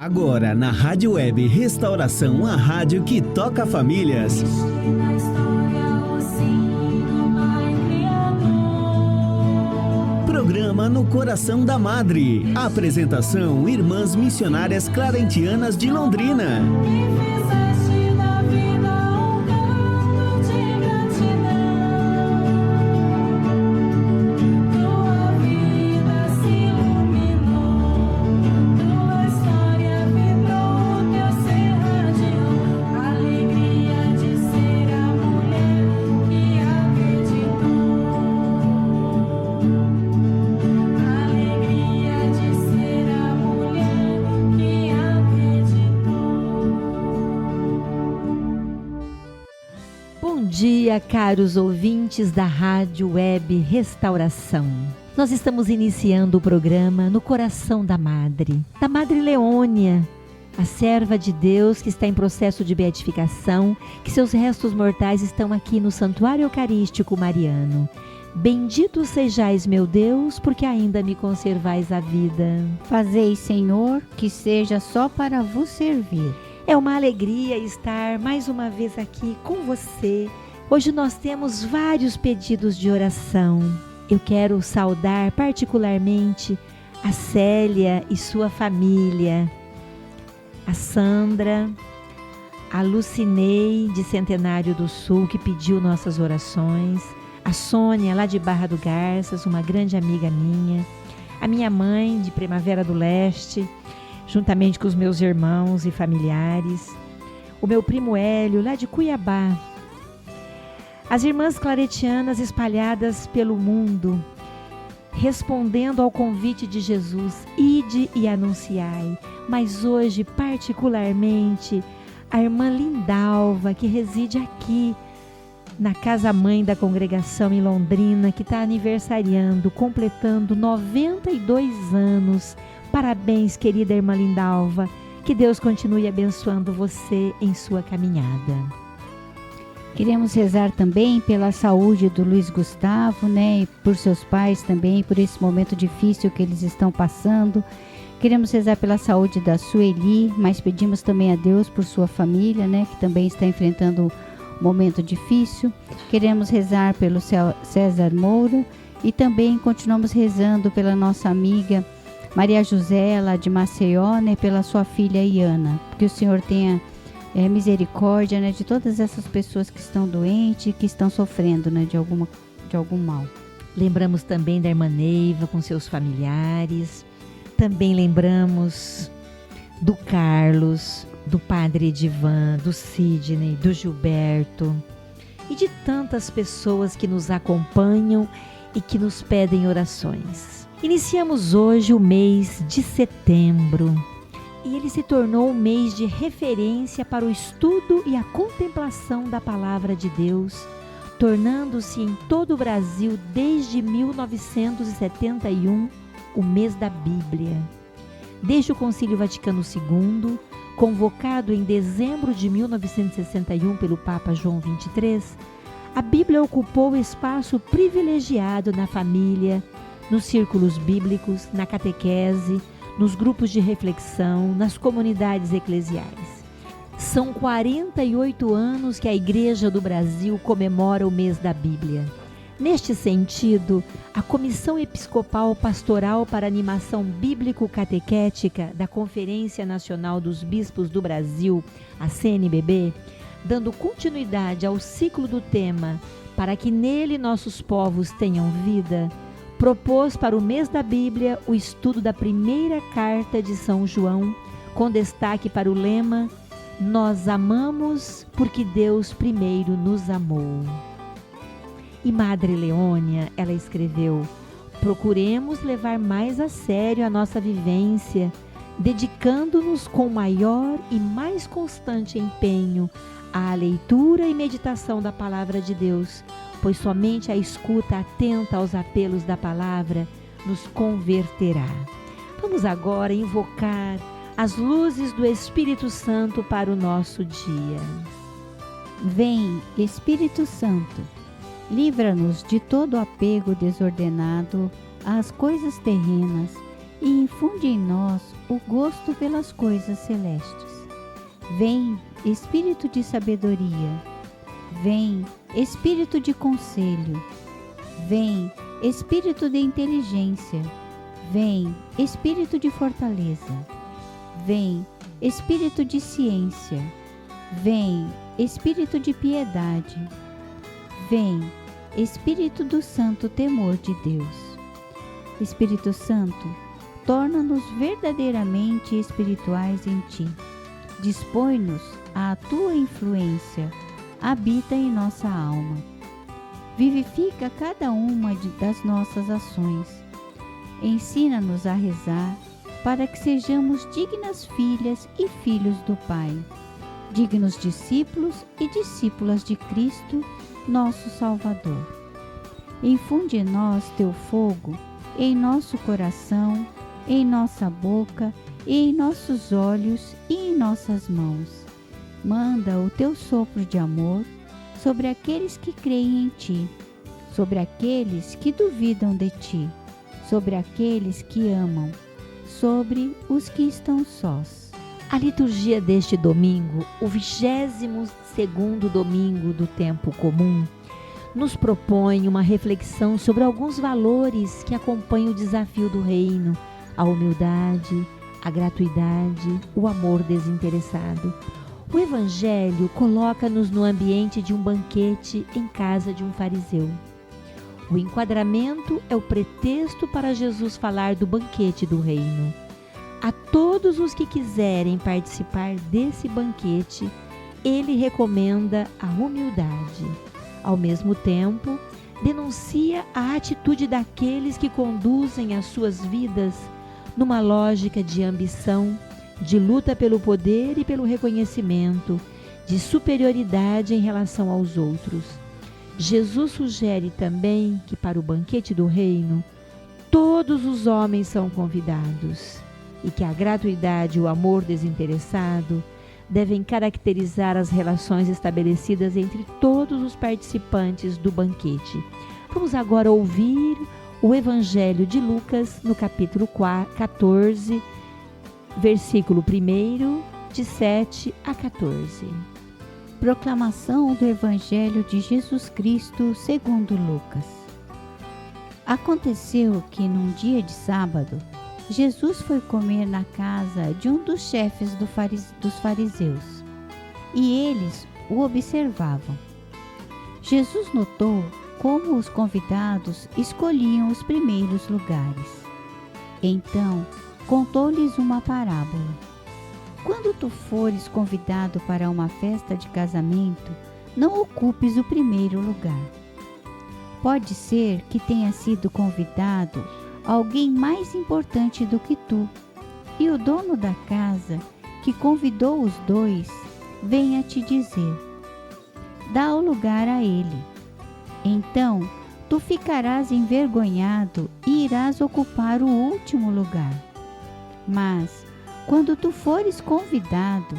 Agora na Rádio Web Restauração, a rádio que toca famílias. Programa No Coração da Madre. Apresentação: Irmãs Missionárias Clarentianas de Londrina. Bom dia, caros ouvintes da Rádio Web Restauração. Nós estamos iniciando o programa No Coração da Madre Leônia, a serva de Deus que está em processo de beatificação, que seus restos mortais estão aqui no Santuário Eucarístico Mariano. Bendito sejais, meu Deus, porque ainda me conservais a vida. Fazei, Senhor, que seja só para vos servir. É uma alegria estar mais uma vez aqui com você. Hoje nós temos vários pedidos de oração. Eu quero saudar particularmente a Célia e sua família, a Sandra, a Lucinei de Centenário do Sul, que pediu nossas orações, a Sônia lá de Barra do Garças, uma grande amiga minha, a minha mãe de Primavera do Leste, juntamente com os meus irmãos e familiares, o meu primo Hélio, lá de Cuiabá, as irmãs claretianas espalhadas pelo mundo, respondendo ao convite de Jesus, ide e anunciai, mas hoje particularmente a irmã Lindalva, que reside aqui na casa-mãe da congregação em Londrina, que está aniversariando, completando 92 anos. Parabéns, querida irmã Lindalva. Que Deus continue abençoando você em sua caminhada. Queremos rezar também pela saúde do Luiz Gustavo, né? E por seus pais também, por esse momento difícil que eles estão passando. Queremos rezar pela saúde da Sueli, mas pedimos também a Deus por sua família, né? Que também está enfrentando um momento difícil. Queremos rezar pelo César Moura e também continuamos rezando pela nossa amiga Maria José, lá de Maceió, né, pela sua filha Iana, que o Senhor tenha misericórdia, né, de todas essas pessoas que estão doentes, que estão sofrendo, né, de algum mal. Lembramos também da irmã Neiva com seus familiares, também lembramos do Carlos, do padre Edivan, do Sidney, do Gilberto e de tantas pessoas que nos acompanham e que nos pedem orações. Iniciamos hoje o mês de setembro e ele se tornou um mês de referência para o estudo e a contemplação da Palavra de Deus, tornando-se em todo o Brasil desde 1971 o mês da Bíblia. Desde o Concílio Vaticano II, convocado em dezembro de 1961 pelo Papa João XXIII, a Bíblia ocupou espaço privilegiado na família, nos círculos bíblicos, na catequese, nos grupos de reflexão, nas comunidades eclesiais. São 48 anos que a Igreja do Brasil comemora o mês da Bíblia. Neste sentido, a Comissão Episcopal Pastoral para Animação Bíblico-Catequética da Conferência Nacional dos Bispos do Brasil, a CNBB, dando continuidade ao ciclo do tema Para que nele nossos povos tenham vida, propôs para o mês da Bíblia o estudo da primeira carta de São João, com destaque para o lema Nós amamos porque Deus primeiro nos amou. E Madre Leônia, ela escreveu: procuremos levar mais a sério a nossa vivência, dedicando-nos com maior e mais constante empenho à leitura e meditação da Palavra de Deus, pois somente a escuta atenta aos apelos da palavra nos converterá. Vamos agora invocar as luzes do Espírito Santo para o nosso dia. Vem, Espírito Santo, livra-nos de todo apego desordenado às coisas terrenas e infunde em nós o gosto pelas coisas celestes. Vem, Espírito de sabedoria. Vem, Espírito de conselho. Vem, Espírito de inteligência. Vem, Espírito de fortaleza. Vem, Espírito de ciência. Vem, Espírito de piedade. Vem, Espírito do santo temor de Deus. Espírito Santo, torna-nos verdadeiramente espirituais em Ti. Dispõe-nos à Tua influência, habita em nossa alma. Vivifica cada uma das nossas ações. Ensina-nos a rezar, para que sejamos dignas filhas e filhos do Pai, dignos discípulos e discípulas de Cristo, nosso Salvador. Infunde em nós Teu fogo, em nosso coração, em nossa boca, e em nossos olhos e em nossas mãos. Manda o Teu sopro de amor sobre aqueles que creem em Ti, sobre aqueles que duvidam de Ti, sobre aqueles que amam, sobre os que estão sós. A liturgia deste domingo, o 22º domingo do tempo comum, nos propõe uma reflexão sobre alguns valores que acompanham o desafio do reino: a humildade, a gratuidade, o amor desinteressado. O Evangelho coloca-nos no ambiente de um banquete em casa de um fariseu. O enquadramento é o pretexto para Jesus falar do banquete do reino. A todos os que quiserem participar desse banquete, ele recomenda a humildade. Ao mesmo tempo, denuncia a atitude daqueles que conduzem as suas vidas numa lógica de ambição, de luta pelo poder e pelo reconhecimento, de superioridade em relação aos outros. Jesus sugere também que para o banquete do reino, todos os homens são convidados e que a gratuidade e o amor desinteressado devem caracterizar as relações estabelecidas entre todos os participantes do banquete. Vamos agora ouvir o Evangelho de Lucas, no capítulo 14, versículo 1, de 7 a 14. Proclamação do Evangelho de Jesus Cristo segundo Lucas. Aconteceu que num dia de sábado, Jesus foi comer na casa de um dos chefes dos fariseus, e eles o observavam. Jesus notou como os convidados escolhiam os primeiros lugares. Então, contou-lhes uma parábola. Quando tu fores convidado para uma festa de casamento, não ocupes o primeiro lugar. Pode ser que tenha sido convidado alguém mais importante do que tu, e o dono da casa, que convidou os dois, venha te dizer: dá o lugar a ele. Então, tu ficarás envergonhado e irás ocupar o último lugar. Mas, quando tu fores convidado,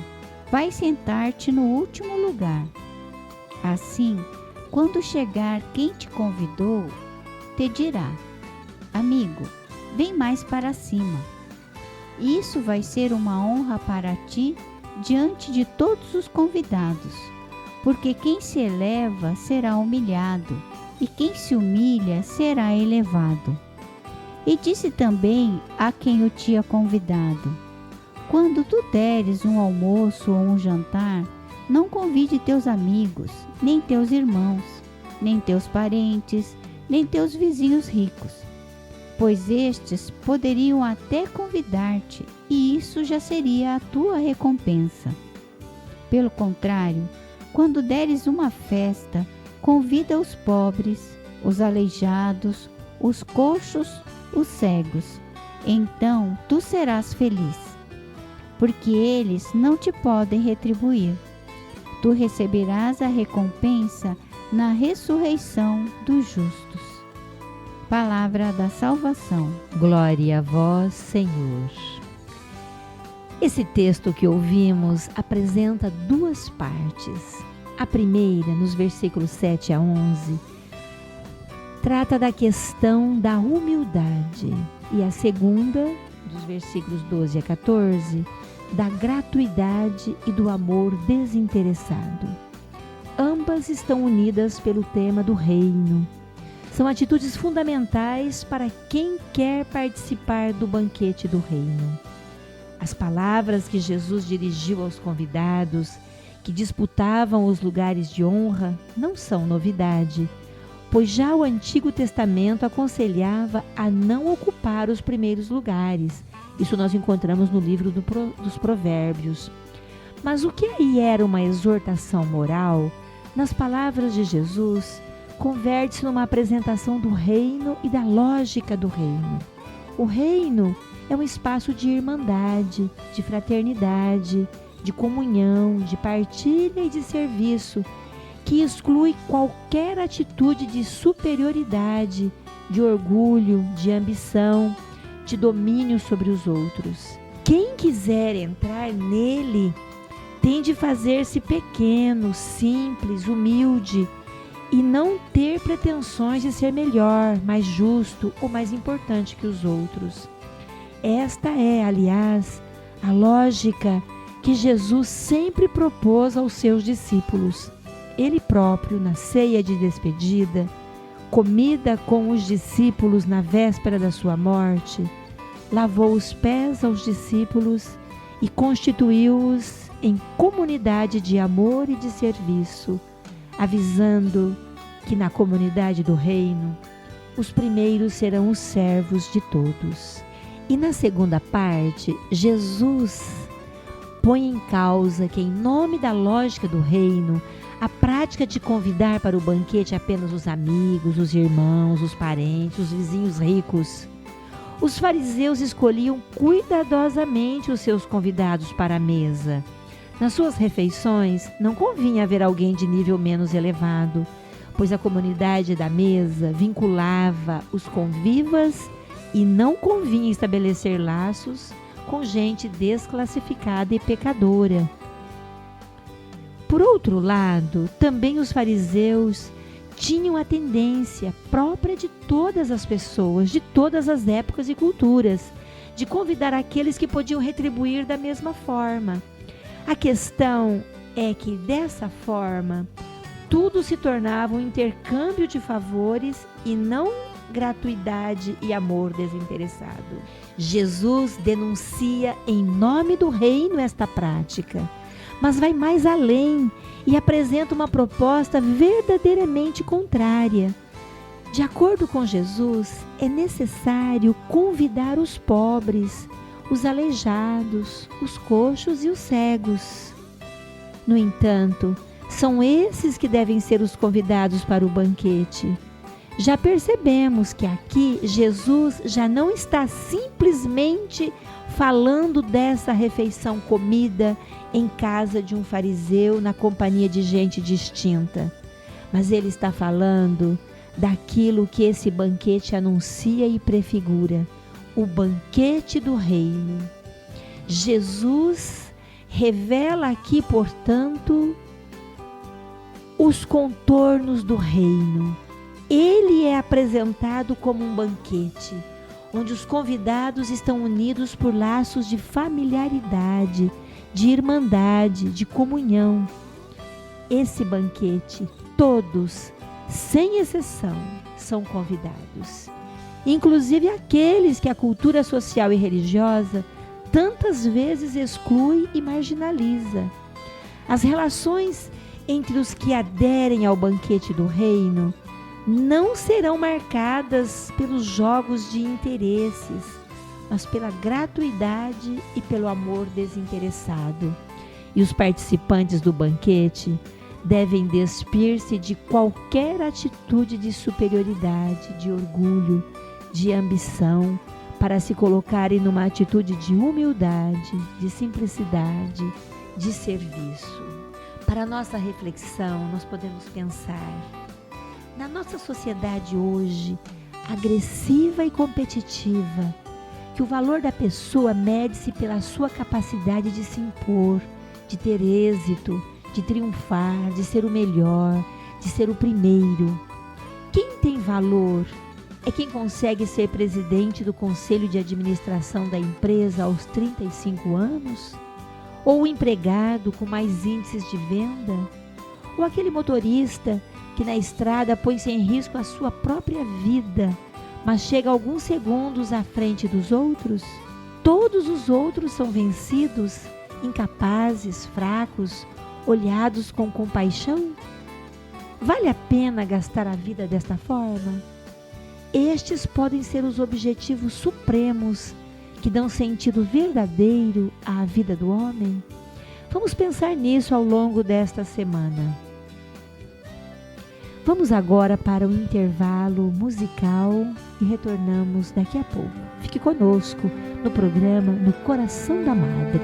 vai sentar-te no último lugar. Assim, quando chegar quem te convidou, te dirá: amigo, vem mais para cima. Isso vai ser uma honra para ti diante de todos os convidados, porque quem se eleva será humilhado, e quem se humilha será elevado. E disse também a quem o tinha convidado: quando tu deres um almoço ou um jantar, não convide teus amigos, nem teus irmãos, nem teus parentes, nem teus vizinhos ricos, pois estes poderiam até convidar-te, e isso já seria a tua recompensa. Pelo contrário, quando deres uma festa, convida os pobres, os aleijados, os coxos, os cegos. Então tu serás feliz, porque eles não te podem retribuir. Tu receberás a recompensa na ressurreição dos justos. Palavra da salvação. Glória a vós, Senhor. Esse texto que ouvimos apresenta duas partes. A primeira, nos versículos 7 a 11, trata da questão da humildade, e a segunda dos versículos 12 a 14, da gratuidade e do amor desinteressado. Ambas estão unidas pelo tema do reino. São atitudes fundamentais para quem quer participar do banquete do reino. As palavras que Jesus dirigiu aos convidados que disputavam os lugares de honra não são novidade, pois já o Antigo Testamento aconselhava a não ocupar os primeiros lugares. Isso nós encontramos no livro dos Provérbios. Mas o que aí era uma exortação moral, nas palavras de Jesus, converte-se numa apresentação do reino e da lógica do reino. O reino é um espaço de irmandade, de fraternidade, de comunhão, de partilha e de serviço, que exclui qualquer atitude de superioridade, de orgulho, de ambição, de domínio sobre os outros. Quem quiser entrar nele tem de fazer-se pequeno, simples, humilde e não ter pretensões de ser melhor, mais justo ou mais importante que os outros. Esta é, aliás, a lógica que Jesus sempre propôs aos seus discípulos. Ele próprio, na ceia de despedida, comida com os discípulos na véspera da sua morte, lavou os pés aos discípulos e constituiu-os em comunidade de amor e de serviço, avisando que na comunidade do reino, os primeiros serão os servos de todos. E na segunda parte, Jesus põe em causa que, em nome da lógica do reino, a prática de convidar para o banquete apenas os amigos, os irmãos, os parentes, os vizinhos ricos. Os fariseus escolhiam cuidadosamente os seus convidados para a mesa. Nas suas refeições, não convinha haver alguém de nível menos elevado, pois a comunidade da mesa vinculava os convivas e não convinha estabelecer laços com gente desclassificada e pecadora. Por outro lado, também os fariseus tinham a tendência própria de todas as pessoas, de todas as épocas e culturas, de convidar aqueles que podiam retribuir da mesma forma. A questão é que, dessa forma, tudo se tornava um intercâmbio de favores e não gratuidade e amor desinteressado. Jesus denuncia em nome do reino esta prática, mas vai mais além e apresenta uma proposta verdadeiramente contrária. De acordo com Jesus, é necessário convidar os pobres, os aleijados, os coxos e os cegos. No entanto, são esses que devem ser os convidados para o banquete. Já percebemos que aqui Jesus já não está simplesmente falando dessa refeição comida em casa de um fariseu na companhia de gente distinta, mas ele está falando daquilo que esse banquete anuncia e prefigura, o banquete do reino. Jesus revela aqui, portanto, os contornos do reino. Ele é apresentado como um banquete, onde os convidados estão unidos por laços de familiaridade, de irmandade, de comunhão. Esse banquete, todos, sem exceção, são convidados. Inclusive aqueles que a cultura social e religiosa tantas vezes exclui e marginaliza. As relações entre os que aderem ao banquete do reino não serão marcadas pelos jogos de interesses, mas pela gratuidade e pelo amor desinteressado. E os participantes do banquete devem despir-se de qualquer atitude de superioridade, de orgulho, de ambição, para se colocarem numa atitude de humildade, de simplicidade, de serviço. Para nossa reflexão, nós podemos pensar: na nossa sociedade hoje, agressiva e competitiva, que o valor da pessoa mede-se pela sua capacidade de se impor, de ter êxito, de triunfar, de ser o melhor, de ser o primeiro. Quem tem valor É quem consegue ser presidente do conselho de administração da empresa aos 35 anos? Ou o empregado com mais índices de venda? Ou aquele motorista que na estrada põe-se em risco a sua própria vida, mas chega alguns segundos à frente dos outros? Todos os outros são vencidos, incapazes, fracos, olhados com compaixão? Vale a pena gastar a vida desta forma? Estes podem ser os objetivos supremos que dão sentido verdadeiro à vida do homem? Vamos pensar nisso ao longo desta semana. Vamos agora para o intervalo musical e retornamos daqui a pouco. Fique conosco no programa No Coração da Madre.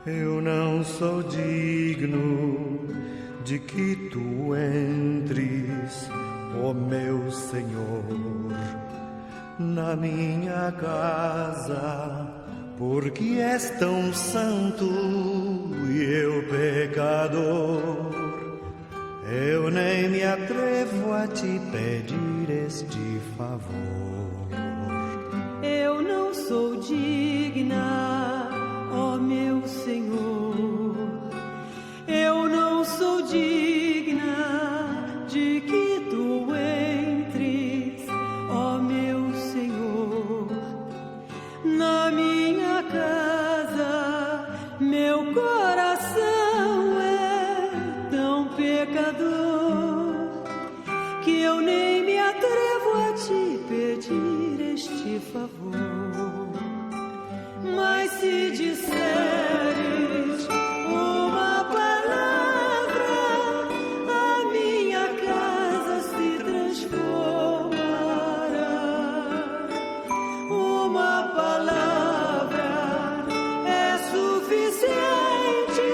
Eu não sou digno de que tu entres, ó meu Senhor, na minha casa, porque és tão santo e eu pecador. Eu nem me atrevo a te pedir este favor. Eu não sou digna, ó meu Senhor, eu não sou digna de que tu entres, ó meu Senhor, na minha casa. Meu coração é tão pecador que eu nem me atrevo a te pedir este favor. Mas se disseres uma palavra, a minha casa se transformará. Uma palavra é suficiente,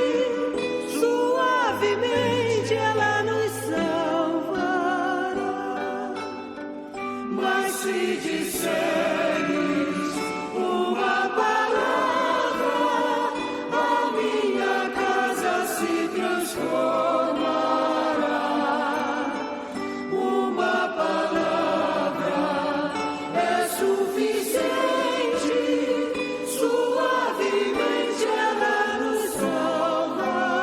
suavemente ela nos salvará. Mas se disseres uma palavra, a minha casa se transformará. Uma palavra é suficiente, suavemente ela nos salvará.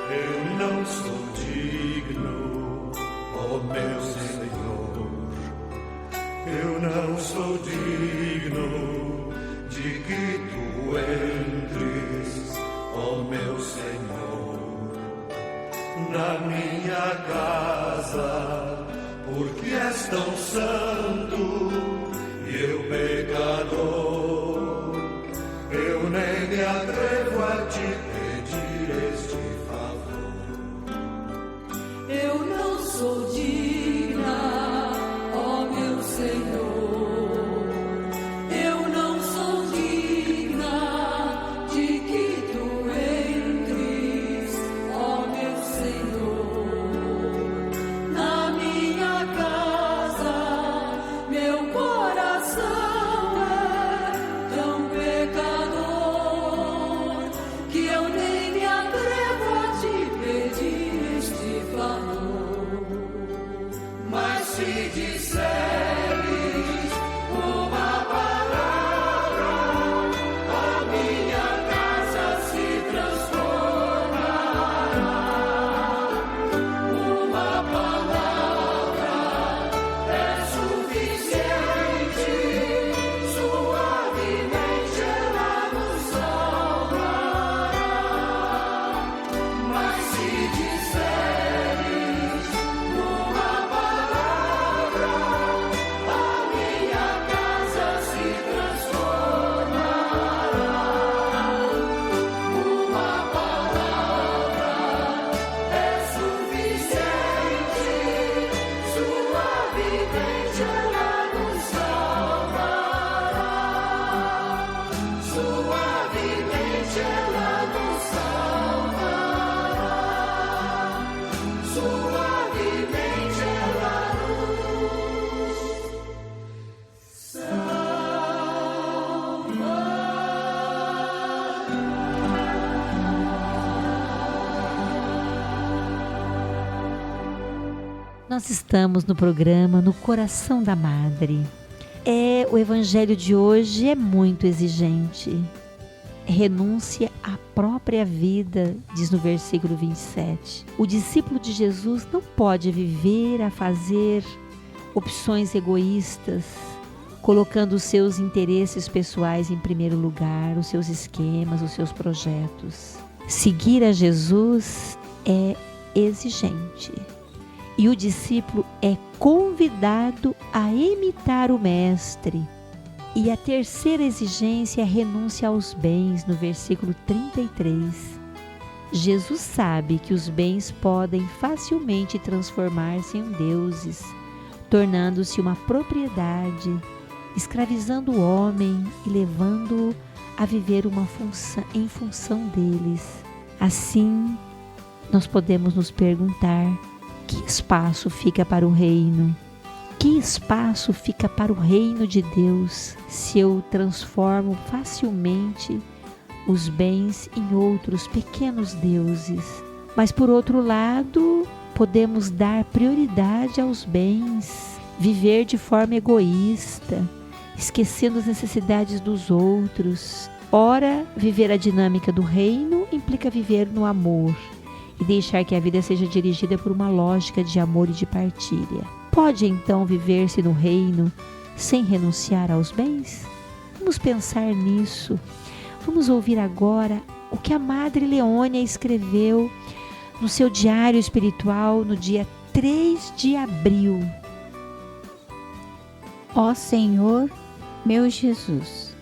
Eu não sou digno, ó meu Senhor. Eu não sou digno de que tu entres, ó meu Senhor, na minha casa, porque és tão santo e eu pecador. Eu nem me atrevo a te pedir este favor. Eu não sou digna, ó meu Senhor, eu não sou digna de que tu entres, ó meu Senhor, Nós estamos no programa No Coração da Madre. O evangelho de hoje é muito exigente. Renúncia à própria vida, diz no versículo 27. O discípulo de Jesus não pode viver a fazer opções egoístas, colocando os seus interesses pessoais em primeiro lugar, os seus esquemas, os seus projetos. Seguir a Jesus é exigente. E o discípulo é convidado a imitar o Mestre. E a terceira exigência é a renúncia aos bens, no versículo 33. Jesus sabe que os bens podem facilmente transformar-se em deuses, tornando-se uma propriedade, escravizando o homem e levando-o a viver em função deles. Assim, nós podemos nos perguntar: que espaço fica para o reino? Que espaço fica para o reino de Deus se eu transformo facilmente os bens em outros pequenos deuses? Mas por outro lado, podemos dar prioridade aos bens, viver de forma egoísta, esquecendo as necessidades dos outros. Ora, viver a dinâmica do reino implica viver no amor e deixar que a vida seja dirigida por uma lógica de amor e de partilha. Pode então viver-se no reino sem renunciar aos bens? Vamos pensar nisso. Vamos ouvir agora o que a Madre Leônia escreveu no seu diário espiritual no dia 3 de abril. Ó Senhor, meu Jesus,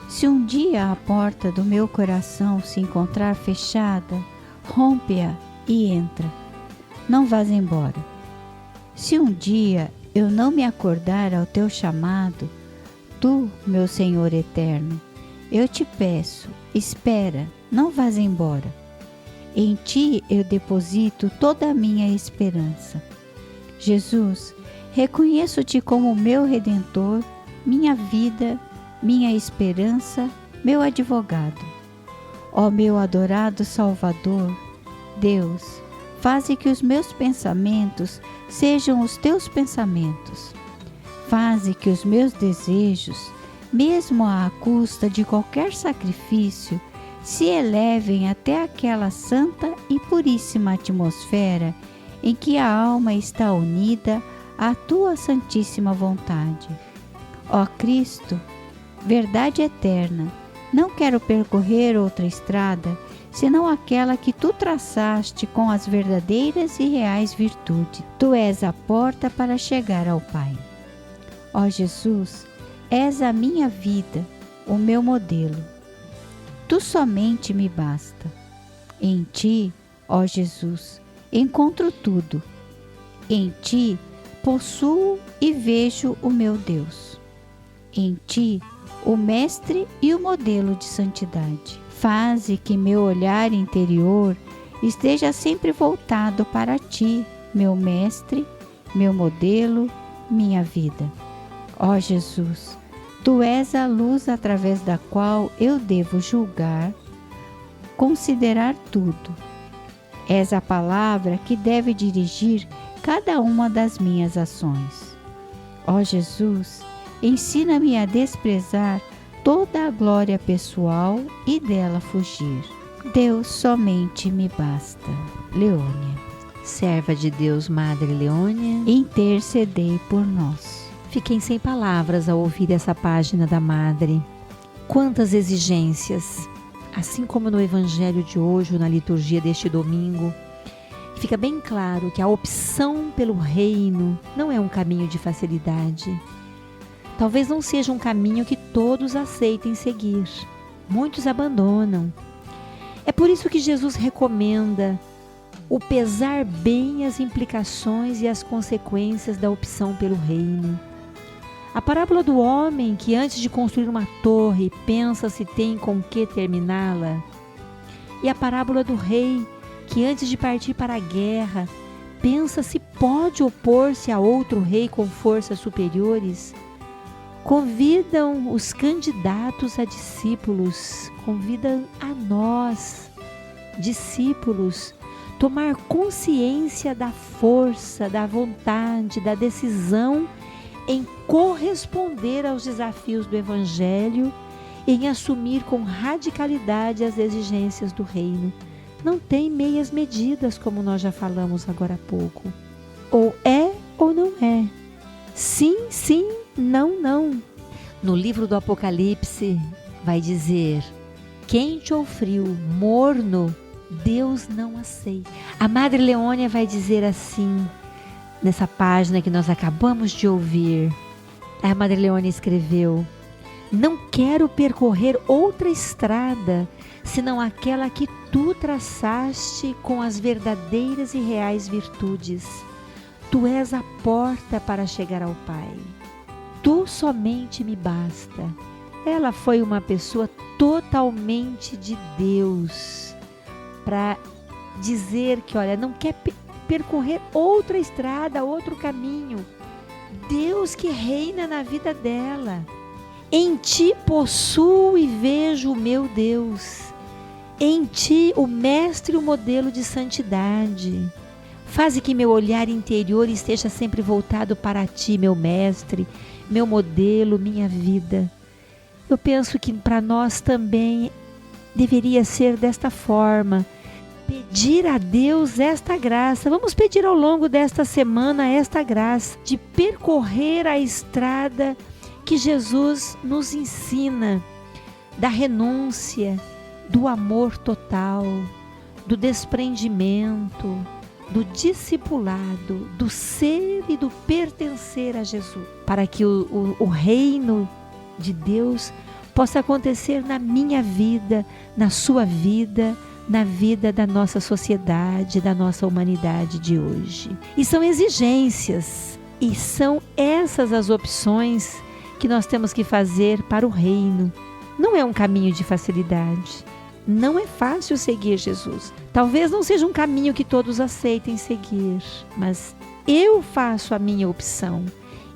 se um dia a porta do meu coração se encontrar fechada, rompe-a e entra. Não vás embora. Se um dia eu não me acordar ao teu chamado, tu, meu Senhor eterno, eu te peço, espera, não vás embora. Em ti eu deposito toda a minha esperança. Jesus, reconheço-te como meu Redentor, minha vida, minha esperança, meu advogado. Ó meu adorado Salvador, Deus, faze que os meus pensamentos sejam os teus pensamentos. Faze que os meus desejos, mesmo à custa de qualquer sacrifício, se elevem até aquela santa e puríssima atmosfera em que a alma está unida à tua santíssima vontade. Ó Cristo, verdade eterna, não quero percorrer outra estrada senão aquela que tu traçaste com as verdadeiras e reais virtudes. Tu és a porta para chegar ao Pai. Ó Jesus, és a minha vida, o meu modelo. Tu somente me basta. Em ti, ó Jesus, encontro tudo. Em ti, possuo e vejo o meu Deus. Em ti, o Mestre e o modelo de santidade. Faze que meu olhar interior esteja sempre voltado para ti, meu Mestre, meu modelo, minha vida. Ó Jesus, tu és a luz através da qual eu devo julgar, considerar tudo. És a palavra que deve dirigir cada uma das minhas ações. Ó Jesus, ensina-me a desprezar toda a glória pessoal e dela fugir. Deus somente me basta. Leônia. Serva de Deus, Madre Leônia, Intercedei por nós. Fiquem sem palavras ao ouvir essa página da Madre. Quantas exigências! Assim como no Evangelho de hoje, ou na liturgia deste domingo, fica bem claro que a opção pelo reino não é um caminho de facilidade. Talvez não seja um caminho que todos aceitem seguir. Muitos abandonam. É por isso que Jesus recomenda o pesar bem as implicações e as consequências da opção pelo reino. A parábola do homem que antes de construir uma torre pensa se tem com que terminá-la. E a parábola do rei que antes de partir para a guerra pensa se pode opor-se a outro rei com forças superiores. Convidam os candidatos a discípulos, convidam a nós, discípulos, tomar consciência da força, da vontade, da decisão em corresponder aos desafios do Evangelho, em assumir com radicalidade as exigências do reino. Não tem meias medidas, como nós já falamos agora há pouco. Ou é ou não é. Sim, sim, não, não. No livro do Apocalipse vai dizer: quente ou frio, morno, Deus não aceita. A Madre Leônia vai dizer assim, nessa página que nós acabamos de ouvir. A Madre Leônia escreveu: não quero percorrer outra estrada, senão aquela que tu traçaste com as verdadeiras e reais virtudes. Tu és a porta para chegar ao Pai. Tu somente me basta. Ela foi uma pessoa totalmente de Deus, para dizer que, olha, não quer percorrer outra estrada, outro caminho. Deus que reina na vida dela. Em ti possuo e vejo o meu Deus. Em ti o mestre e o modelo de santidade. Faze que meu olhar interior esteja sempre voltado para ti, meu mestre, meu modelo, minha vida. Eu penso que para nós também deveria ser desta forma. Pedir a Deus esta graça. Vamos pedir ao longo desta semana esta graça de percorrer a estrada que Jesus nos ensina, da renúncia, do amor total, do desprendimento, do discipulado, do ser e do pertencer a Jesus, para que o reino de Deus possa acontecer na minha vida, na sua vida, na vida da nossa sociedade, da nossa humanidade de hoje. E são exigências, e são essas as opções que nós temos que fazer para o reino. Não é um caminho de facilidade. Não é fácil seguir Jesus. Talvez não seja um caminho que todos aceitem seguir, mas eu faço a minha opção.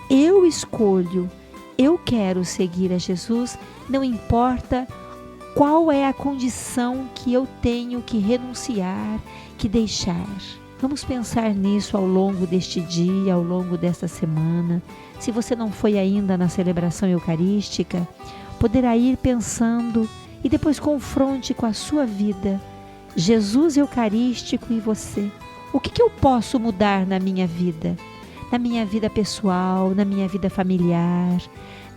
Eu escolho. Eu quero seguir a Jesus, não importa qual é a condição que eu tenho que renunciar, que deixar. Vamos pensar nisso ao longo deste dia, ao longo desta semana. Se você não foi ainda na celebração eucarística, poderá ir pensando e depois confronte com a sua vida. Jesus eucarístico e você. O que eu posso mudar na minha vida? Na minha vida pessoal, na minha vida familiar,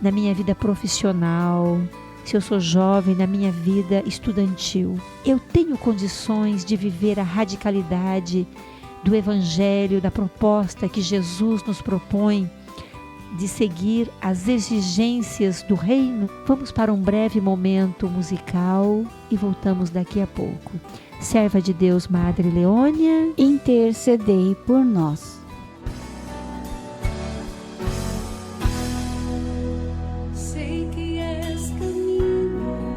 na minha vida profissional, se eu sou jovem, na minha vida estudantil. Eu tenho condições de viver a radicalidade do Evangelho, da proposta que Jesus nos propõe de seguir as exigências do reino? Vamos para um breve momento musical e voltamos daqui a pouco. Serva de Deus, Madre Leônia, intercedei por nós. Sei que és caminho,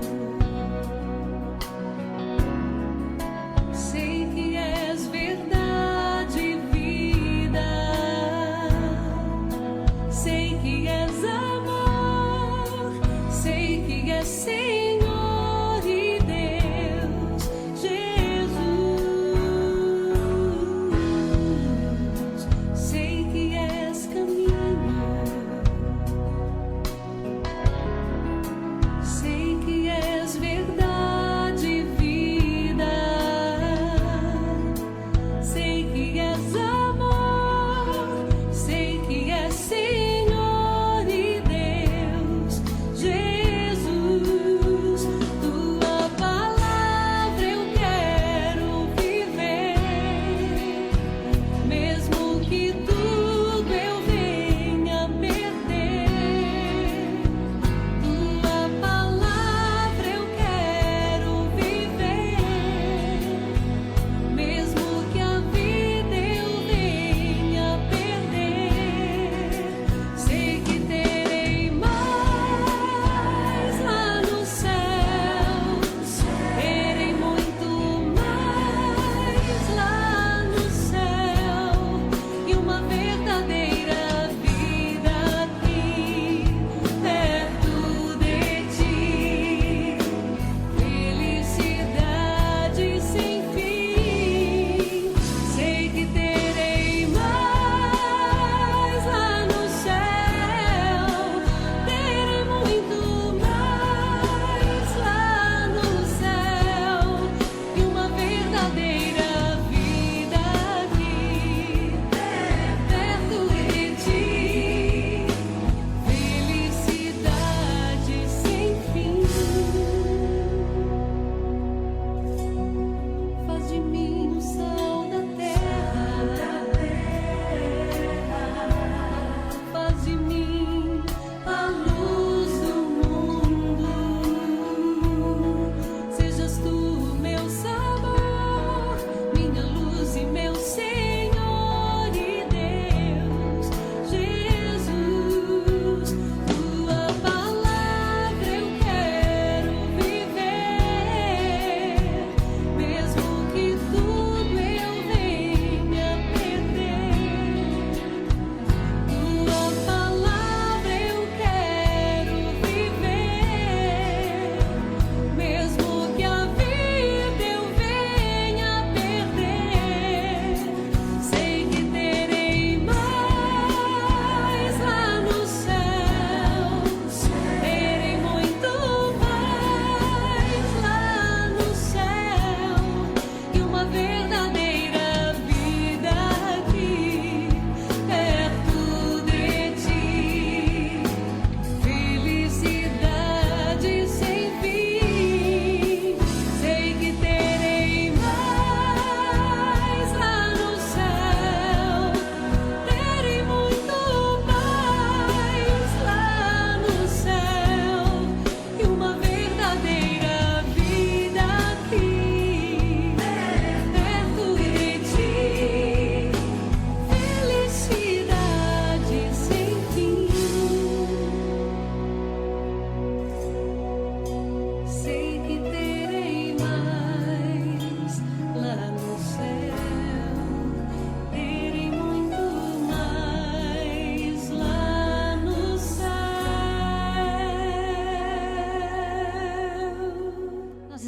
sei que és verdade e vida, sei que és amor, sei que és Senhor e Deus, Jesus. Sei que és caminho, sei que és verdade e vida, sei que és amor, sei que és Senhor e Deus, Jesus.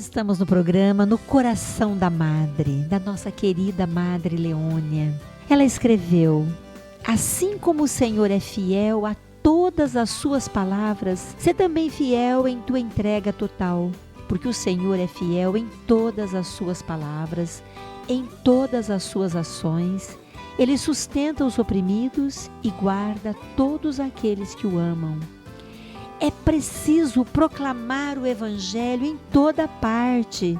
estamos no programa No Coração da Madre, da nossa querida Madre Leônia. Ela escreveu: assim como o Senhor é fiel a todas as suas palavras, sê também fiel em tua entrega total, porque o Senhor é fiel em todas as suas palavras, em todas as suas ações. Ele sustenta os oprimidos e guarda todos aqueles que o amam. É preciso proclamar o Evangelho em toda parte.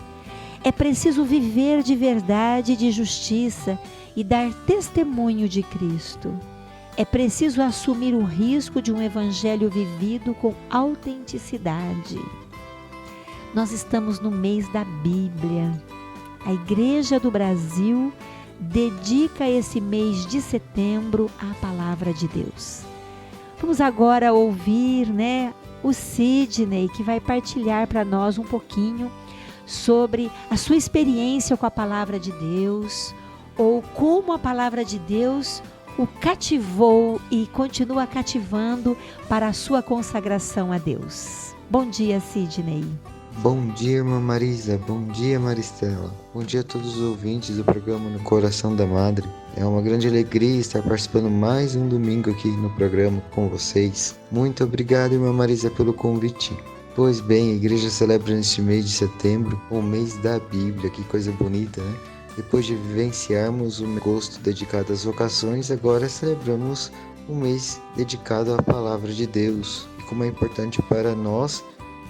É preciso viver de verdade e de justiça e dar testemunho de Cristo. É preciso assumir o risco de um Evangelho vivido com autenticidade. Nós estamos no mês da Bíblia. A Igreja do Brasil dedica esse mês de setembro à Palavra de Deus. Vamos agora ouvir, o Sidney, que vai partilhar para nós um pouquinho sobre a sua experiência com a Palavra de Deus, ou como a Palavra de Deus o cativou e continua cativando para a sua consagração a Deus. Bom dia, Sidney. Bom dia, irmã Marisa. Bom dia, Maristela. Bom dia a todos os ouvintes do programa No Coração da Madre. É uma grande alegria estar participando mais um domingo aqui no programa com vocês. Muito obrigado, irmã Marisa, pelo convite. Pois bem, a igreja celebra neste mês de setembro o mês da Bíblia. Que coisa bonita, né? Depois de vivenciarmos o gosto dedicado às vocações, agora celebramos um mês dedicado à Palavra de Deus. E como é importante para nós,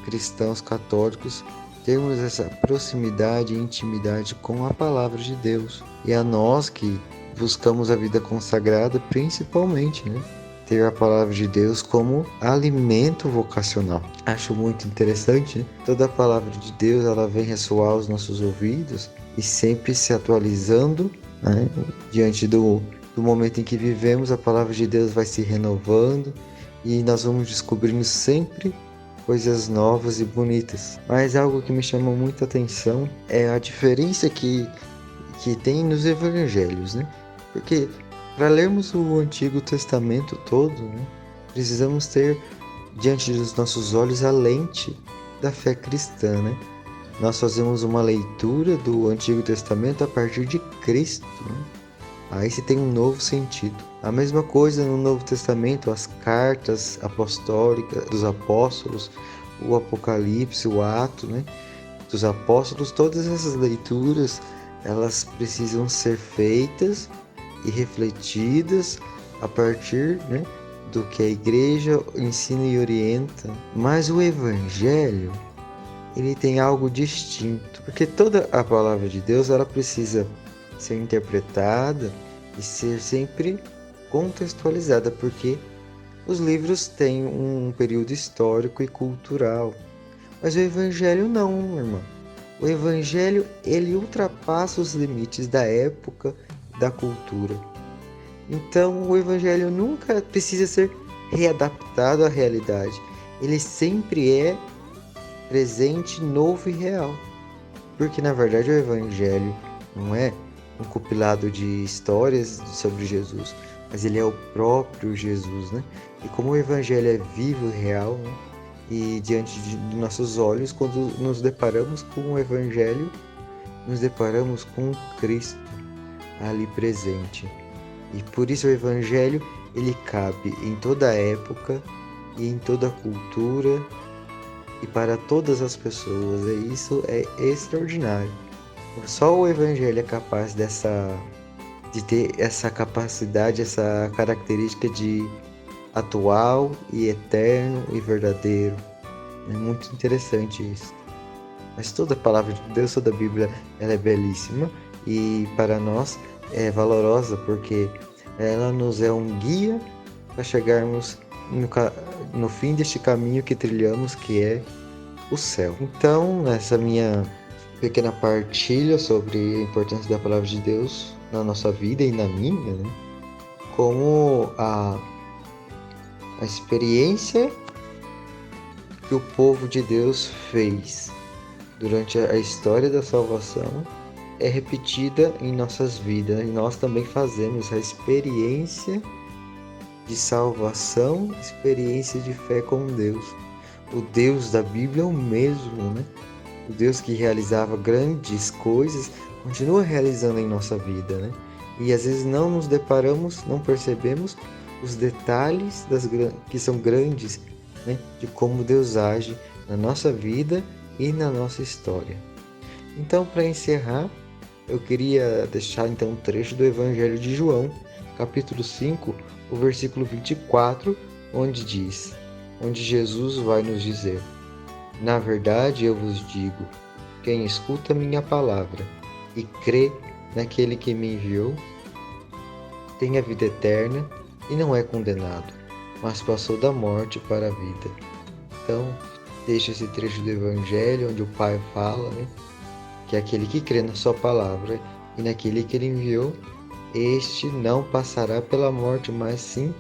cristãos católicos, termos essa proximidade e intimidade com a Palavra de Deus. E a nós que buscamos a vida consagrada, principalmente, ter a Palavra de Deus como alimento vocacional. Acho muito interessante, Toda a Palavra de Deus, ela vem ressoar aos nossos ouvidos e sempre se atualizando, diante do momento em que vivemos. A Palavra de Deus vai se renovando e nós vamos descobrindo sempre coisas novas e bonitas. Mas algo que me chama muita atenção é a diferença que tem nos evangelhos, Porque para lermos o Antigo Testamento todo, precisamos ter diante dos nossos olhos a lente da fé cristã, Nós fazemos uma leitura do Antigo Testamento a partir de Cristo, Aí se tem um novo sentido. A mesma coisa no Novo Testamento, as cartas apostólicas dos apóstolos, o Apocalipse, o Ato, dos apóstolos, todas essas leituras, elas precisam ser feitas e refletidas a partir, do que a igreja ensina e orienta. Mas o Evangelho, ele tem algo distinto, porque toda a Palavra de Deus, ela precisa ser interpretada e ser sempre contextualizada, porque os livros têm um período histórico e cultural, mas o Evangelho não, irmão. O Evangelho, ele ultrapassa os limites da época, da cultura. Então o Evangelho nunca precisa ser readaptado à realidade, ele sempre é presente, novo e real, porque na verdade o Evangelho não é um compilado de histórias sobre Jesus, mas ele é o próprio Jesus, E como o Evangelho é vivo e real, e diante de nossos olhos, quando nos deparamos com o Evangelho, nos deparamos com Cristo ali presente. E por isso o Evangelho, ele cabe em toda época e em toda cultura e para todas as pessoas. E isso é extraordinário. Só o Evangelho é capaz de ter essa capacidade, essa característica de atual e eterno e verdadeiro. É muito interessante isso. Mas toda a Palavra de Deus, toda a Bíblia, ela é belíssima e para nós é valorosa, porque ela nos é um guia para chegarmos no fim deste caminho que trilhamos, que é o céu. Então, nessa minha pequena partilha sobre a importância da Palavra de Deus na nossa vida e na minha, como a experiência que o povo de Deus fez durante a história da salvação é repetida em nossas vidas, e nós também fazemos a experiência de salvação, experiência de fé com Deus. O Deus da Bíblia é o mesmo, O Deus que realizava grandes coisas continua realizando em nossa vida, né? E às vezes não nos deparamos, não percebemos os detalhes que são grandes, né? De como Deus age na nossa vida e na nossa história. Então, para encerrar, eu queria deixar então um trecho do Evangelho de João, capítulo 5, o versículo 24, onde Jesus vai nos dizer: na verdade eu vos digo, quem escuta minha palavra e crê naquele que me enviou, tem a vida eterna e não é condenado, mas passou da morte para a vida. Então, deixa esse trecho do Evangelho onde o Pai fala, né, que aquele que crê na sua palavra e naquele que ele enviou, este não passará pela morte, mas sim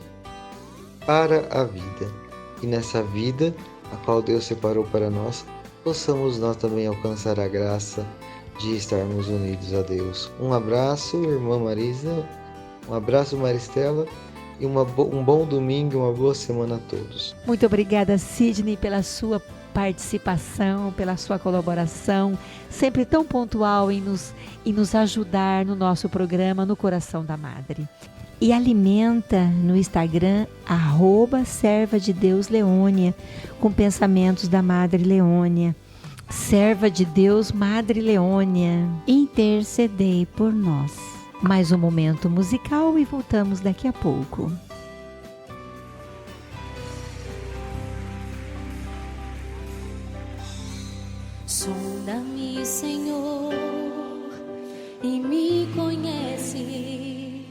para a vida. E nessa vida, a qual Deus separou para nós, possamos nós também alcançar a graça de estarmos unidos a Deus. Um abraço, irmã Marisa, um abraço, Maristela, e um bom domingo e uma boa semana a todos. Muito obrigada, Sidney, pela sua participação, pela sua colaboração, sempre tão pontual em nos ajudar no nosso programa No Coração da Madre. E alimenta no Instagram @Serva de Deus Leônia, com pensamentos da Madre Leônia. Serva de Deus, Madre Leônia, intercedei por nós. Mais um momento musical e voltamos daqui a pouco. Sonda-me, Senhor, e me conhece.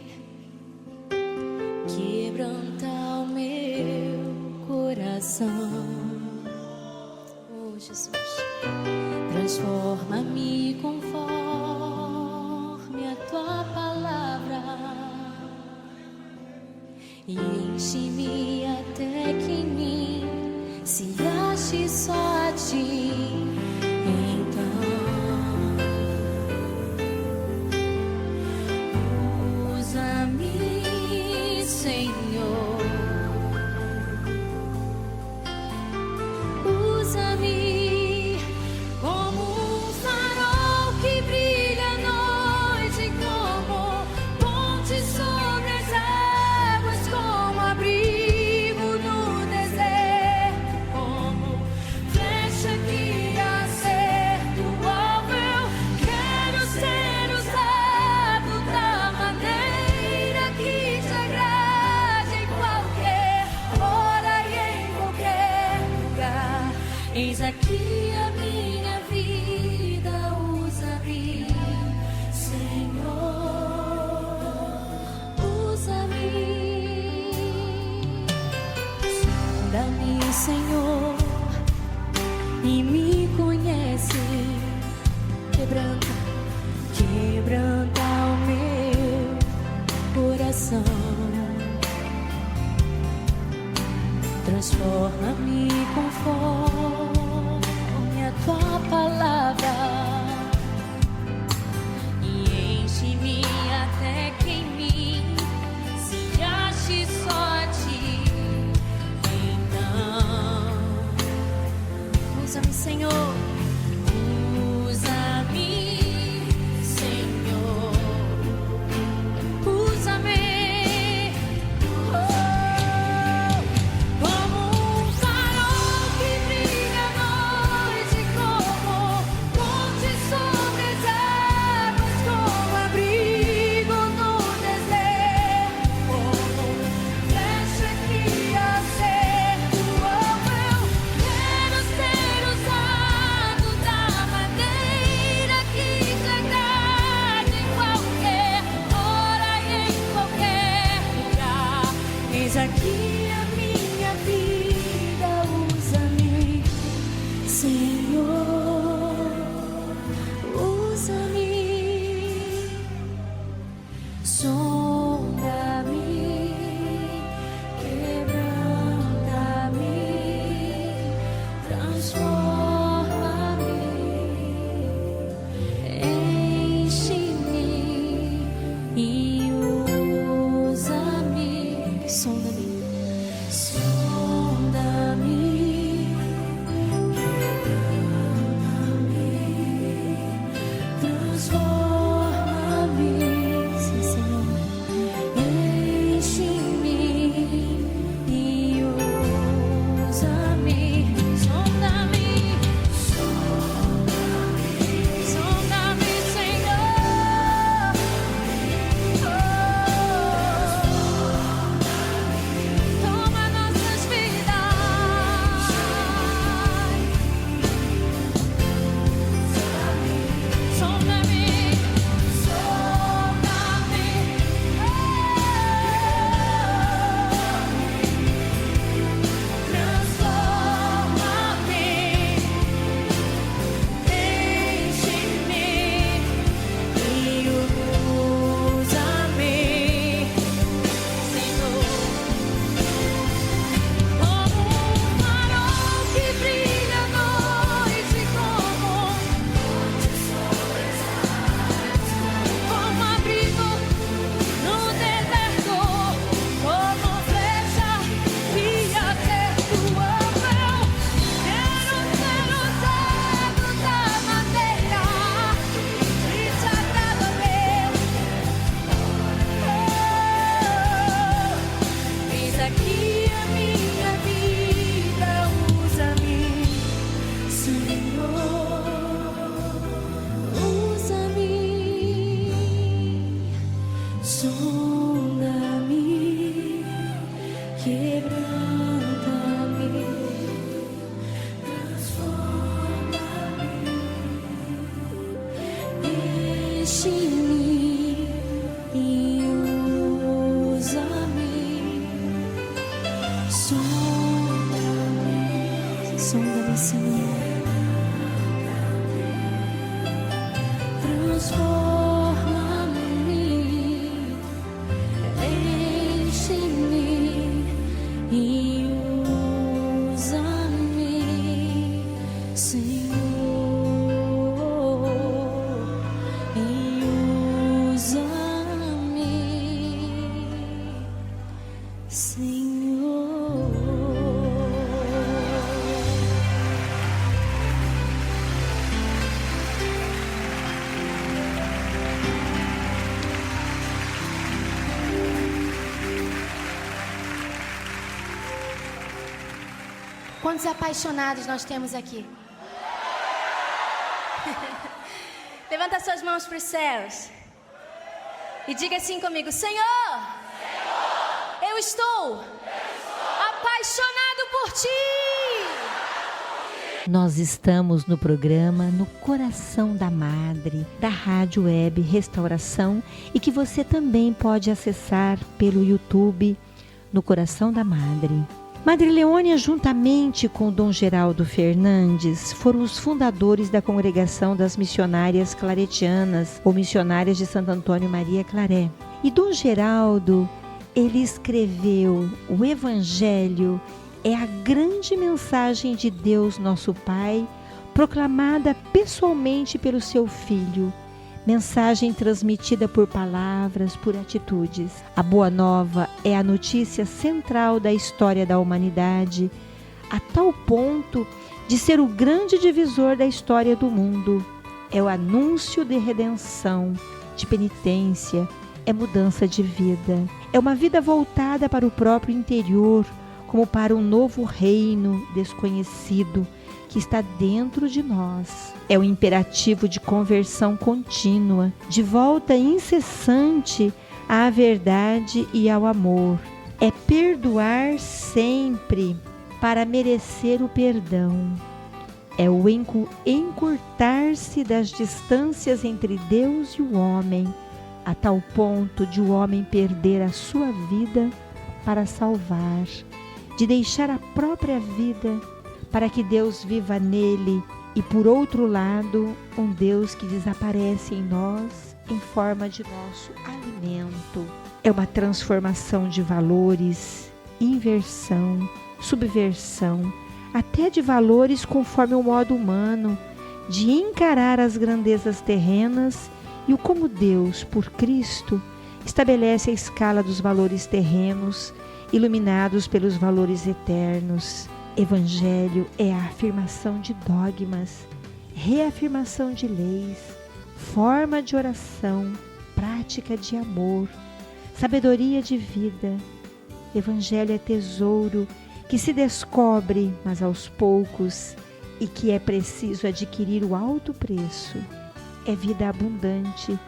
Quebranta o meu coração. Oh, Jesus, transforma-me conforme a tua palavra e enche-me até que em mim se ache só a ti. Eis aqui a minha vida, usa-me, Senhor, usa-me. Sonda-me, Senhor, e me conhece. Quebranta o meu coração. Transforma-me conforme a tua palavra e enche-me até que em mim se ache só a ti. Então, usa-me, Senhor, usa-me, Senhor, usa-me. Quantos apaixonados nós temos aqui? Levanta suas mãos para os céus e diga assim comigo: Senhor, eu estou apaixonado por Ti. Nós estamos no programa No Coração da Madre, da Rádio Web Restauração, e que você também pode acessar pelo YouTube No Coração da Madre. Madre Leônia, juntamente com Dom Geraldo Fernandes, foram os fundadores da Congregação das Missionárias Claretianas, ou Missionárias de Santo Antônio Maria Claret. E Dom Geraldo, ele escreveu: o Evangelho é a grande mensagem de Deus nosso Pai, proclamada pessoalmente pelo seu Filho. Mensagem transmitida por palavras, por atitudes. A Boa Nova é a notícia central da história da humanidade, a tal ponto de ser o grande divisor da história do mundo. É o anúncio de redenção, de penitência, é mudança de vida. É uma vida voltada para o próprio interior, como para um novo reino desconhecido que está dentro de nós. É o imperativo de conversão contínua, de volta incessante à verdade e ao amor. É perdoar sempre para merecer o perdão. É o encurtar-se das distâncias entre Deus e o homem, a tal ponto de o homem perder a sua vida para salvar, de deixar a própria vida para que Deus viva nele, e por outro lado, um Deus que desaparece em nós em forma de nosso alimento. É uma transformação de valores, inversão, subversão, até de valores conforme o modo humano, de encarar as grandezas terrenas e o como Deus, por Cristo, estabelece a escala dos valores terrenos, iluminados pelos valores eternos. Evangelho é a afirmação de dogmas, reafirmação de leis, forma de oração, prática de amor, sabedoria de vida. Evangelho é tesouro que se descobre, mas aos poucos, e que é preciso adquirir o alto preço. É vida abundante,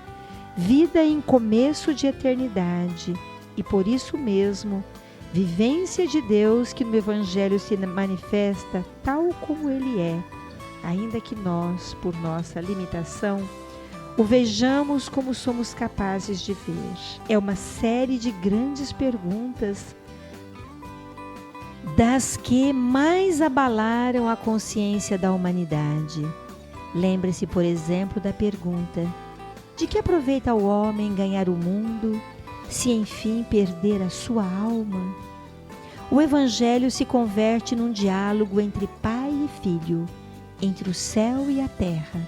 vida em começo de eternidade, e por isso mesmo, vivência de Deus que no Evangelho se manifesta tal como Ele é, ainda que nós, por nossa limitação, o vejamos como somos capazes de ver. É uma série de grandes perguntas, das que mais abalaram a consciência da humanidade. Lembre-se, por exemplo, da pergunta: de que aproveita ao homem ganhar o mundo, se enfim perder a sua alma? O Evangelho se converte num diálogo entre pai e filho, entre o céu e a terra.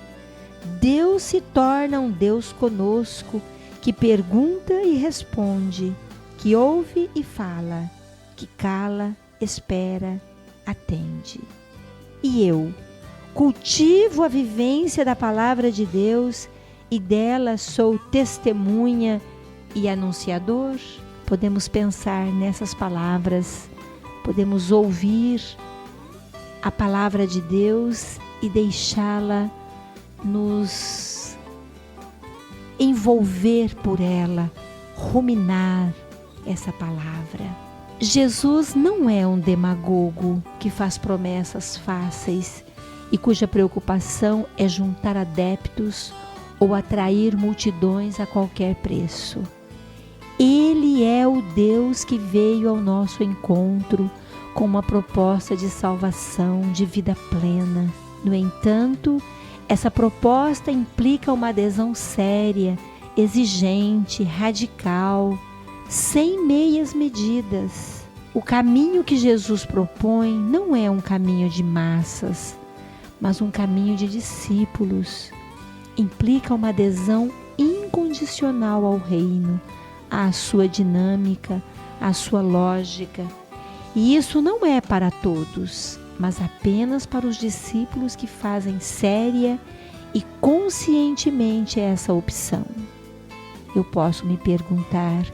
Deus se torna um Deus conosco, que pergunta e responde, que ouve e fala, que cala, espera, atende. E eu cultivo a vivência da palavra de Deus e dela sou testemunha e anunciador. Podemos pensar nessas palavras, podemos ouvir a palavra de Deus e deixá-la nos envolver por ela, ruminar essa palavra. Jesus não é um demagogo que faz promessas fáceis e cuja preocupação é juntar adeptos ou atrair multidões a qualquer preço. Ele é o Deus que veio ao nosso encontro com uma proposta de salvação, de vida plena. No entanto, Essa proposta implica uma adesão séria, exigente, radical, sem meias medidas. O caminho que Jesus propõe não é um caminho de massas, mas um caminho de discípulos. Implica uma adesão incondicional ao reino, à sua dinâmica, à sua lógica. E isso não é para todos, mas apenas para os discípulos que fazem séria e conscientemente essa opção. Eu posso me perguntar,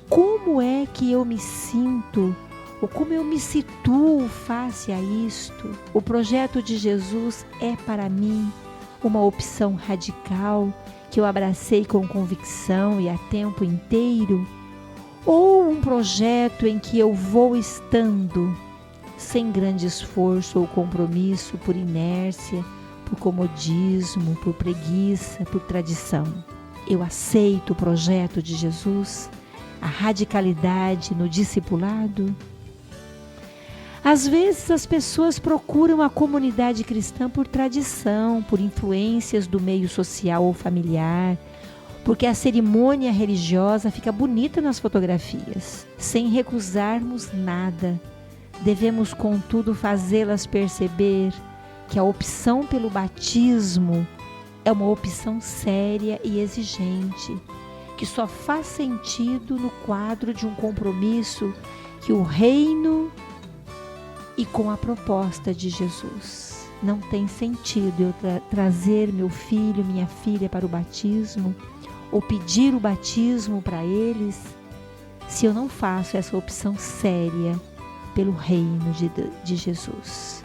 como é que eu me sinto, ou como eu me situo face a isto? O projeto de Jesus é para mim uma opção radical que eu abracei com convicção e a tempo inteiro? Ou um projeto em que eu vou estando sem grande esforço ou compromisso, por inércia, por comodismo, por preguiça, por tradição? Eu aceito o projeto de Jesus, a radicalidade no discipulado? Às vezes as pessoas procuram a comunidade cristã por tradição, por influências do meio social ou familiar, porque a cerimônia religiosa fica bonita nas fotografias, sem recusarmos nada. Devemos, contudo, fazê-las perceber que a opção pelo batismo é uma opção séria e exigente, que só faz sentido no quadro de um compromisso que o reino e com a proposta de Jesus. Não tem sentido eu trazer meu filho, minha filha para o batismo, ou pedir o batismo para eles, se eu não faço essa opção séria pelo reino de Jesus.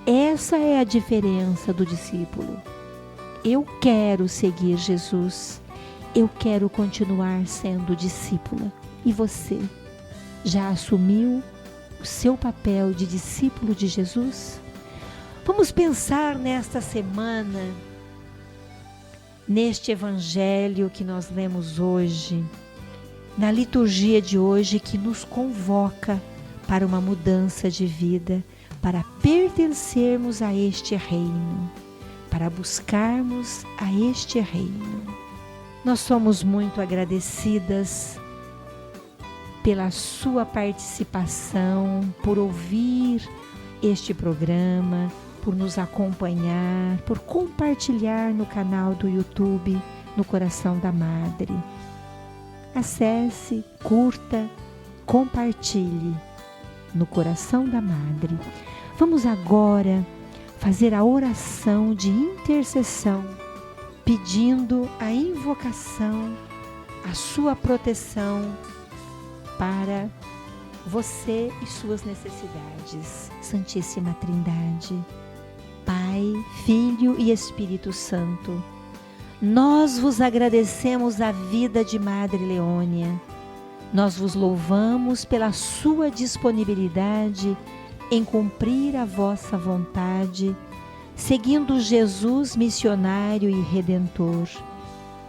Essa é a diferença do discípulo. Eu quero seguir Jesus, eu quero continuar sendo discípula. E você, já assumiu o seu papel de discípulo de Jesus? Vamos pensar nesta semana, neste evangelho que nós lemos hoje, na liturgia de hoje que nos convoca para uma mudança de vida, para pertencermos a este reino, para buscarmos a este reino. Nós somos muito agradecidas pela sua participação, por ouvir este programa, por nos acompanhar, por compartilhar no canal do YouTube, no Coração da Madre. Acesse, curta, compartilhe no Coração da Madre. Vamos agora fazer a oração de intercessão, pedindo a invocação, a sua proteção para você e suas necessidades. Santíssima Trindade, Pai, Filho e Espírito Santo, nós vos agradecemos a vida de Madre Leônia. Nós vos louvamos pela sua disponibilidade em cumprir a vossa vontade, seguindo Jesus missionário e redentor.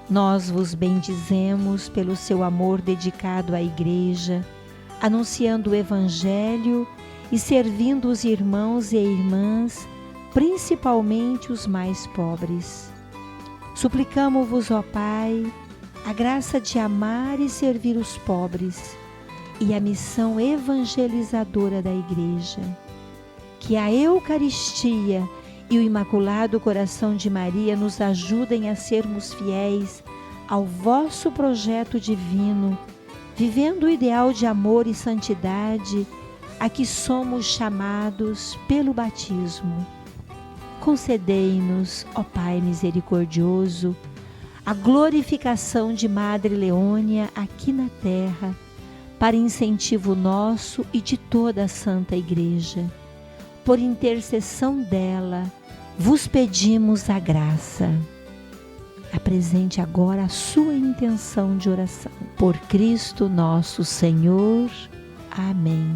Nós vos bendizemos pelo seu amor dedicado à Igreja, anunciando o Evangelho e servindo os irmãos e irmãs, principalmente os mais pobres. Suplicamo-vos, ó Pai, a graça de amar e servir os pobres e a missão evangelizadora da Igreja. Que a Eucaristia e o Imaculado Coração de Maria nos ajudem a sermos fiéis ao vosso projeto divino, vivendo o ideal de amor e santidade a que somos chamados pelo batismo. Concedei-nos, ó Pai misericordioso, a glorificação de Madre Leônia aqui na terra, para incentivo nosso e de toda a Santa Igreja. Por intercessão dela, vos pedimos a graça. Apresente agora a sua intenção de oração. Por Cristo nosso Senhor. Amém.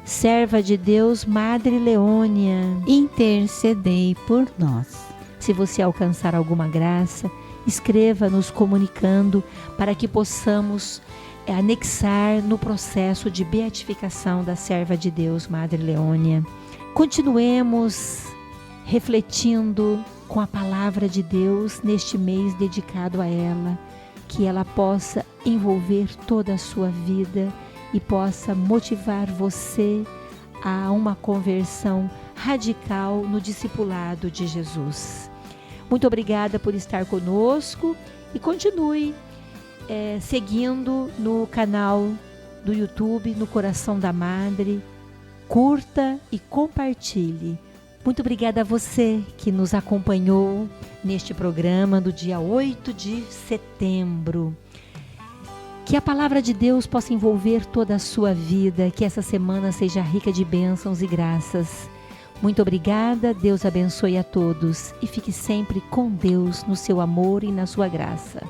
Serva de Deus, Madre Leônia, intercedei por nós. Se você alcançar alguma graça, escreva nos comunicando para que possamos anexar no processo de beatificação da serva de Deus, Madre Leônia. Continuemos refletindo com a palavra de Deus neste mês dedicado a ela, que ela possa envolver toda a sua vida e possa motivar você a uma conversão radical no discipulado de Jesus. Muito obrigada por estar conosco e continue seguindo no canal do YouTube, no Coração da Madre. Curta e compartilhe. Muito obrigada a você que nos acompanhou neste programa do dia 8 de setembro. Que a palavra de Deus possa envolver toda a sua vida, que essa semana seja rica de bênçãos e graças. Muito obrigada, Deus abençoe a todos e fique sempre com Deus no seu amor e na sua graça.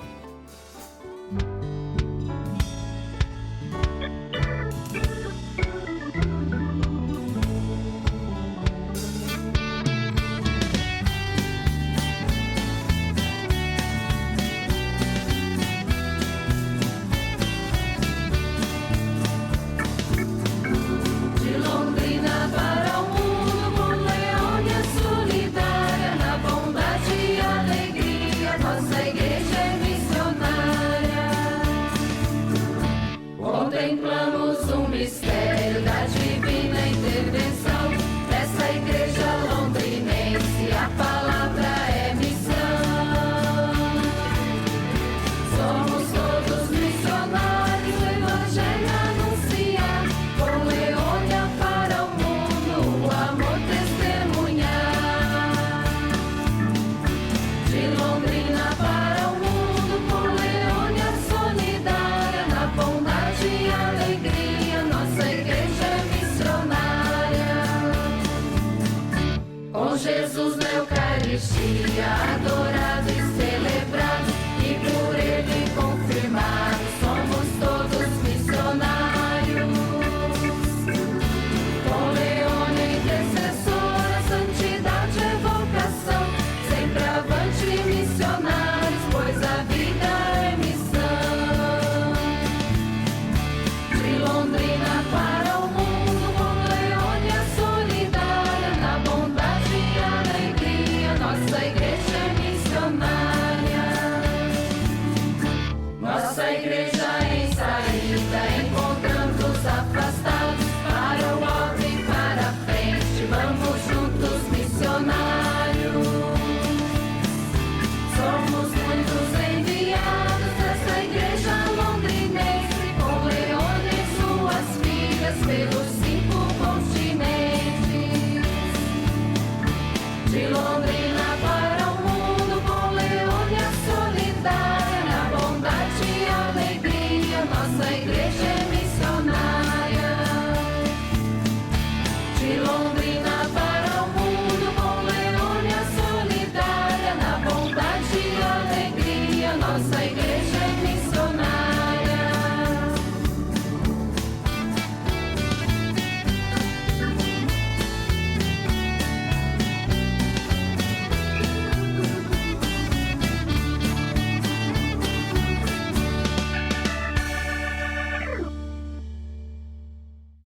Contemplamos o mistério da divina intervenção dessa igreja londrinense, a palavra é missão. Somos todos missionários, o evangelho anunciar, com Leônia para o mundo, o amor testemunhar. De Londrina para o mundo, com Leônia solidária, na bondade e alegria, nossa igreja é missionária. Com Jesus na Eucaristia, adorado e celebrado, e por Ele confirmado, somos todos missionários. Com Leônia intercessora, santidade é vocação, sempre avante missionários, pois a vida é missão. De Londrina para o mundo, com Leônia solidária, na bondade e alegria, nossa igreja é missionária. Nossa igreja em saída, encontrando os afastados, para o alto e para a frente, vamos juntos missionários. Somos muitos enviados dessa igreja londrinense, com Leônia e suas filhas pelos 5 continentes. De Londrina